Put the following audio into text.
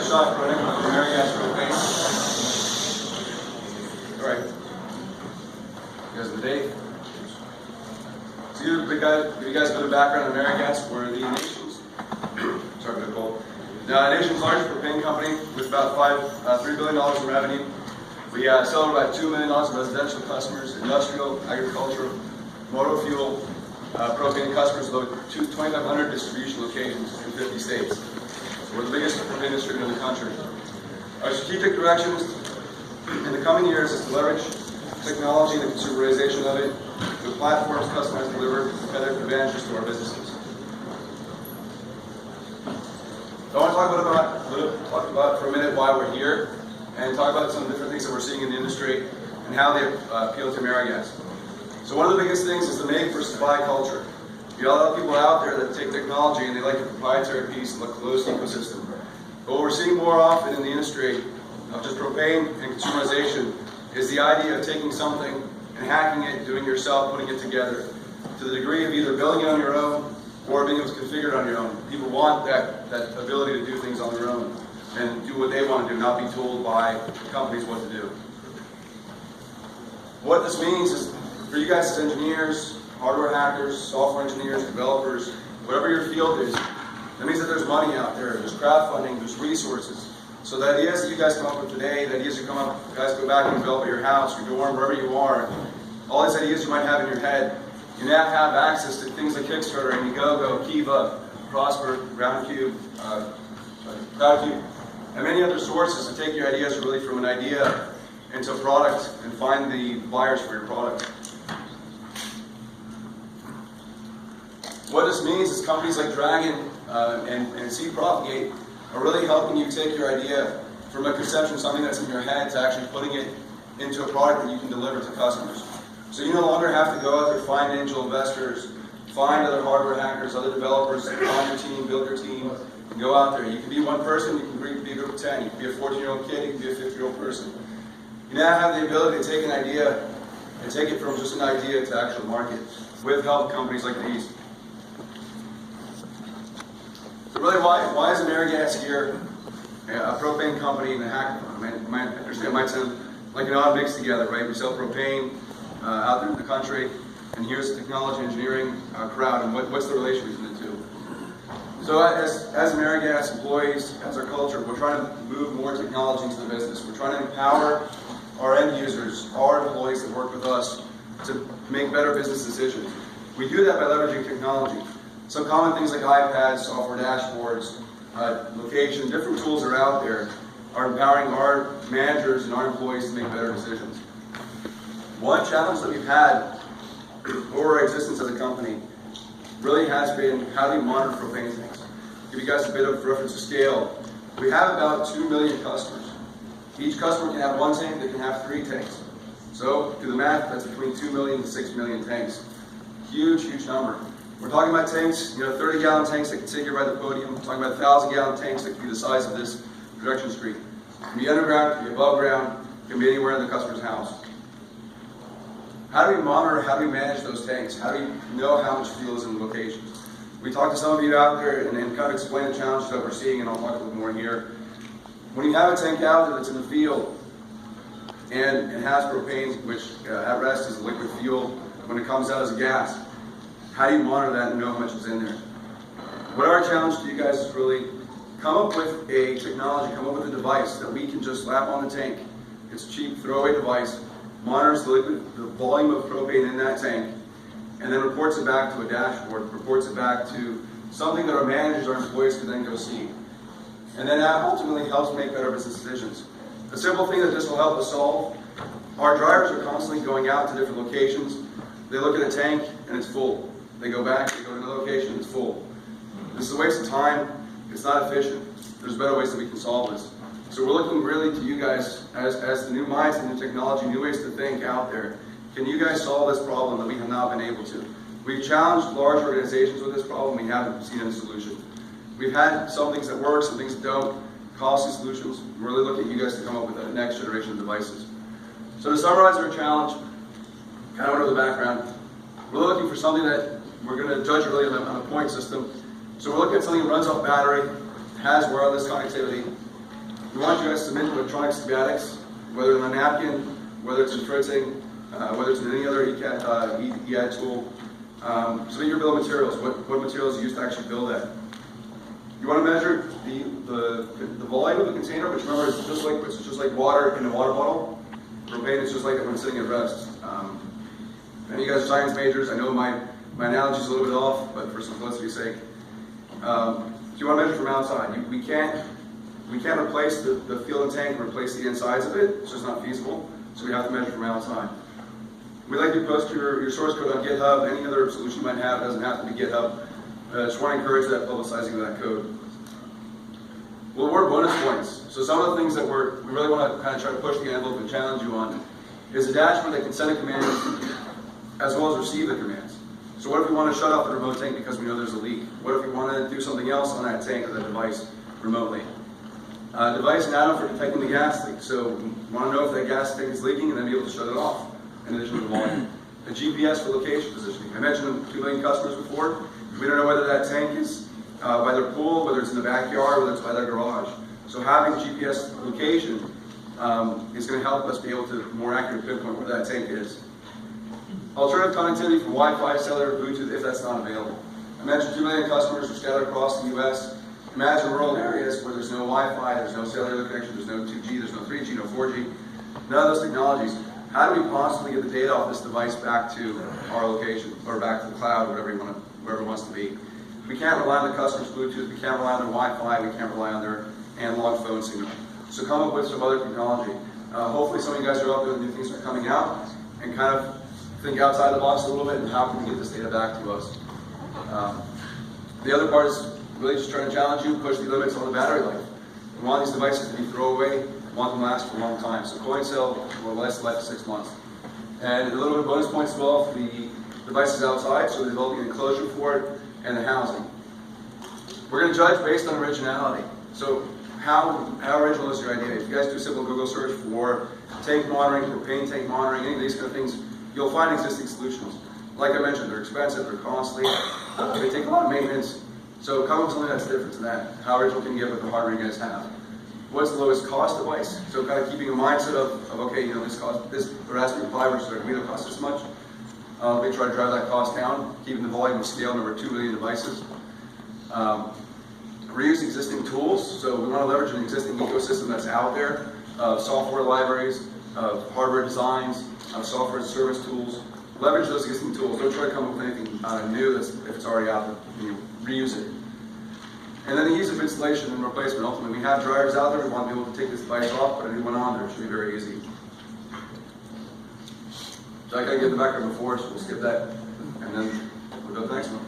shot running with AmeriGas propane. All right. You guys have the date? So you guys a bit of background on AmeriGas. We're the nation's, sorry for the cold. Now, the nation's largest propane company with about $3 billion in revenue. We sell to about $2 million in residential customers, industrial, agricultural, motor fuel, propane customers with over 2,500 distribution locations in 50 states. So we're the biggest propane distributor in the country. Our strategic directions in the coming years is to leverage technology and the consumerization of it to platforms customized to deliver competitive advantages to our businesses. So I want to talk about for a minute why we're here and talk about some of the different things that we're seeing in the industry and how they appeal to AmeriGas. So one of the biggest things is the make versus buy culture. You got a lot of people out there that take technology and they like a proprietary piece and a closed ecosystem. But what we're seeing more often in the industry of just propane and consumerization is the idea of taking something and hacking it, doing it yourself, putting it together, to the degree of either building it on your own or being able to configure it on your own. People want that ability to do things on their own and do what they want to do, not be told by companies what to do. What this means is, for you guys as engineers, hardware hackers, software engineers, developers, whatever your field is, that means that there's money out there, there's crowdfunding, there's resources. So the ideas that you guys come up with today, the ideas you guys go back and develop at your house, your dorm, wherever you are, all these ideas you might have in your head, you now have access to things like Kickstarter, Indiegogo, Kiva, Prosper, Roundcube, Crowdcube, and many other sources to take your ideas really from an idea into a product and find the buyers for your product. What this means is companies like Dragon and Seed Propagate are really helping you take your idea from a conception, something that's in your head, to actually putting it into a product that you can deliver to customers. So you no longer have to go out there, find angel investors, find other hardware hackers, other developers, find your team, build your team, and go out there. You can be one person, you can be a group of 10, you can be a 14-year-old kid, you can be a 50-year-old person. You now have the ability to take an idea and take it from just an idea to actual market with help companies like these. So really, why is AmeriGas here, a propane company and a hacker? I understand it might sound like it all mixed together, right? We sell propane out there in the country, and here's the technology engineering crowd, and what's the relation between the two? So as AmeriGas employees, as our culture, we're trying to move more technology into the business. We're trying to empower our end users, our employees that work with us, to make better business decisions. We do that by leveraging technology. Some common things like iPads, software dashboards, location, different tools are out there, are empowering our managers and our employees to make better decisions. One challenge that we've had over our existence as a company really has been, how do we monitor propane tanks? Give you guys a bit of reference to scale. We have about 2 million customers. Each customer can have one tank, they can have 3 tanks. So, do the math, that's between 2 million and 6 million tanks. Huge, huge number. We're talking about tanks, 30-gallon tanks that can sit here by the podium. We're talking about 1,000-gallon tanks that can be the size of this projection screen. It can be underground, it can be above ground, it can be anywhere in the customer's house. How do we monitor, how do we manage those tanks? How do we know how much fuel is in the locations? We talked to some of you out there and kind of explain the challenges that we're seeing, and I'll talk a little more here. When you have a tank out there that's in the field and it has propane, which at rest is a liquid fuel, when it comes out as a gas, how do you monitor that and know how much is in there? What our challenge to you guys is really come up with a technology, come up with a device that we can just slap on the tank. It's a cheap throwaway device, monitors the volume of propane in that tank, and then reports it back to a dashboard, reports it back to something that our managers, our employees can then go see. And then that ultimately helps make better business decisions. A simple thing that this will help us solve, our drivers are constantly going out to different locations. They look at a tank and it's full. They go back, they go to another location, and it's full. This is a waste of time, it's not efficient. There's better ways that we can solve this. So we're looking really to you guys as the new minds, the new technology, new ways to think out there. Can you guys solve this problem that we have not been able to? We've challenged large organizations with this problem, we haven't seen any solution. We've had some things that work, some things that don't, costly solutions. We're really looking at you guys to come up with the next generation of devices. So to summarize our challenge, kind of under the background, we're looking for something that we're going to judge really on a point system. So we're looking at something that runs off battery, has wireless connectivity, We want you guys to submit electronic schematics, whether in a napkin, whether it's in printing, whether it's in any other EI tool. Submit your bill of materials, what materials you use to actually build that. You want to measure the volume of the container, which remember is just like it's just like water in a water bottle. Propane is just like it when sitting at rest. If any of you guys are science majors, I know my analogy is a little bit off, but for simplicity's sake, if you want to measure from outside, we can't replace the fuel and tank and replace the insides of it. It's just not feasible. So we have to measure from outside. We'd like you to post your source code on GitHub. Any other solution you might have, it doesn't have to be GitHub. Just want to encourage that publicizing of that code. We'll award bonus points. So some of the things that we really want to kind of try to push the envelope and challenge you on is a dashboard that can send a command as well as receive the commands. So what if we want to shut off the remote tank because we know there's a leak? What if we want to do something else on that tank or that device remotely? Device and add-on for detecting the gas leak. So we want to know if that gas tank is leaking and then be able to shut it off in addition to the volume. A GPS for location positioning. I mentioned 2 million customers before. We don't know whether that tank is by their pool, whether it's in the backyard, whether it's by their garage. So having GPS location is going to help us be able to more accurately pinpoint where that tank is. Alternative connectivity for Wi-Fi, cellular, Bluetooth, if that's not available. I mentioned 2 million customers are scattered across the U.S. Imagine rural areas where there's no Wi-Fi, there's no cellular connection, there's no 2G, there's no 3G, no 4G, none of those technologies. How do we possibly get the data off this device back to our location, or back to the cloud, wherever it wants to be? We can't rely on the customer's Bluetooth, we can't rely on their Wi-Fi, we can't rely on their analog phone signal. So come up with some other technology. Hopefully some of you guys are out there, new things are coming out, and kind of think outside the box a little bit and how can we get this data back to us. The other part is really just trying to challenge you, push the limits on the battery life. We want these devices to be throwaway, we want them to last for a long time. So coin cell will last life 6 months. And a little bit of bonus points as well for the devices outside, so we're developing an enclosure for it and the housing. We're going to judge based on originality. So how original is your idea? If you guys do a simple Google search for tank monitoring, propane tank monitoring, any of these kind of things, you'll find existing solutions. Like I mentioned, they're expensive, they're costly, they take a lot of maintenance. So come up with something that's different to that. How original can you get with the hardware you guys have? What's the lowest cost device? So kind of keeping a mindset of okay, this Raspberry Pi versus Arduino costs this much. They try to drive that cost down, keeping the volume of scale over 2 million devices. Reuse existing tools. So we want to leverage an existing ecosystem that's out there of software libraries, of hardware designs, of software and service tools. Leverage those existing tools. Don't try to come up with anything new if it's already out there. Reuse it. And then the ease of installation and replacement. Ultimately, we have drivers out there. We want to be able to take this device off, put a new one on there. It should be very easy. So I got to get the background before, so we'll skip that. And then we'll go to the next one.